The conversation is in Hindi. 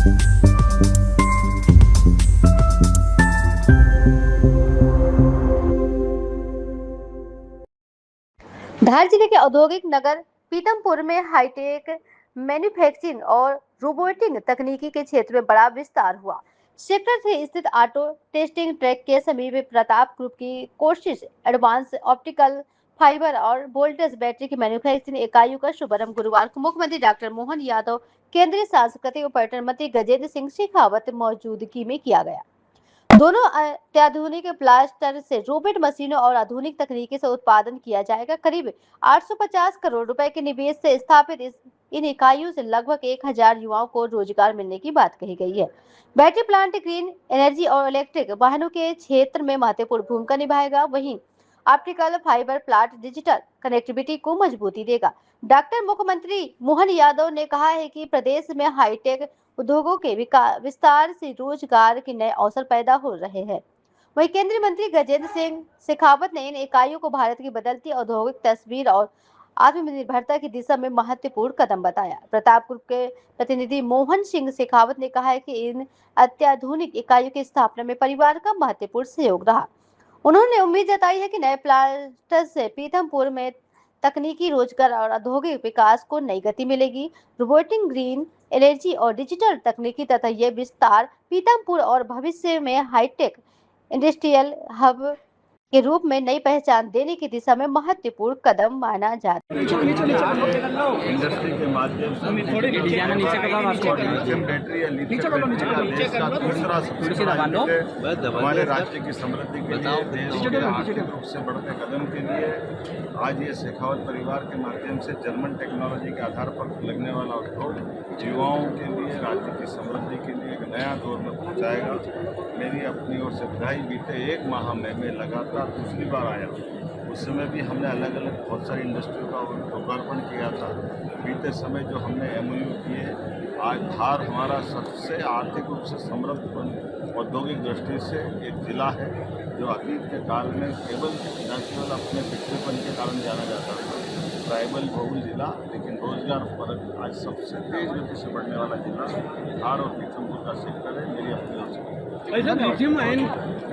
धार जिले के औद्योगिक नगर पीतमपुर में हाईटेक मैन्युफैक्चरिंग और रोबोटिक तकनीकी के क्षेत्र में बड़ा विस्तार हुआ। सेक्टर 3 स्थित ऑटो टेस्टिंग ट्रैक के समीप प्रताप ग्रुप की कोशिश एडवांस ऑप्टिकल फाइबर और वोल्टेज बैटरी की मैन्युफैक्चरिंग इकाइयों का शुभारंभ गुरुवार को मुख्यमंत्री डॉक्टर मोहन यादव, केंद्रीय सांस्कृतिक और पर्यटन मंत्री गजेंद्र सिंह शेखावत मौजूदगी में किया गया। दोनों अत्याधुनिक ब्लास्टर से रोबोट मशीनों और आधुनिक तकनीकी से उत्पादन किया जाएगा। करीब 850 करोड़ रुपए के निवेश से स्थापित इन इकाइयों से लगभग 1000 युवाओं को रोजगार मिलने की बात कही गई है। बैटरी प्लांट ग्रीन एनर्जी और इलेक्ट्रिक वाहनों के क्षेत्र में महत्वपूर्ण भूमिका निभाएगा। वहीं optical fibre plant digital connectivity को मजबूती देगा। डॉक्टर मुख्यमंत्री मोहन यादव ने कहा है कि प्रदेश में हाईटेक उद्योगों के विस्तार से रोजगार के नए अवसर पैदा हो रहे हैं। वहीं केंद्रीय मंत्री गजेंद्र सिंह शेखावत ने इन इकाइयों को भारत की बदलती औद्योगिक तस्वीर और आत्मनिर्भरता की दिशा में महत्वपूर्ण कदम बताया। प्रताप ग्रुप के प्रतिनिधि मोहन सिंह शेखावत ने कहा है कि इन अत्याधुनिक इकाइयों की स्थापना में परिवार का महत्वपूर्ण सहयोग रहा। उन्होंने उम्मीद जताई है कि नए प्लांट से पीथमपुर में तकनीकी रोजगार और औद्योगिक विकास को नई गति मिलेगी। रोबोटिक, ग्रीन एनर्जी और डिजिटल तकनीकी तथा ये विस्तार पीथमपुर और भविष्य में हाईटेक इंडस्ट्रियल हब के रूप में नई पहचान देने की दिशा में महत्वपूर्ण कदम माना जाता है। इंडस्ट्री के माध्यम से बैटरी या लिथियम देश का दूसरा सबसे बड़ा हमारे राज्य की समृद्धि के लिए, देश के आर्थिक रूप से बढ़ते कदम के लिए आज ये शेखावत परिवार के माध्यम से जर्मन टेक्नोलॉजी के आधार पर लगने वाला उद्योग युवाओं के लिए, राज्य की समृद्धि के लिए एक नया दौर में पहुंचाएगा। मेरी अपनी ओर से बधाई। बीते 1 माह में मैं लगातार दूसरी बार आया। उस समय भी हमने अलग अलग बहुत सारी इंडस्ट्रियों का लोकार्पण किया था। बीते समय जो हमने MOU किए, आज धार हमारा सबसे आर्थिक रूप से समृद्ध औद्योगिक दृष्टि से एक जिला है जो अतीत के काल में केवल अपने पिछड़ेपन के कारण जाना जाता था, ट्राइबल बहुल जिला, लेकिन रोजगार परक आज सबसे तेज गति से बढ़ने वाला जिला धार और पीथमपुर का सेक्टर है। मेरी अपनी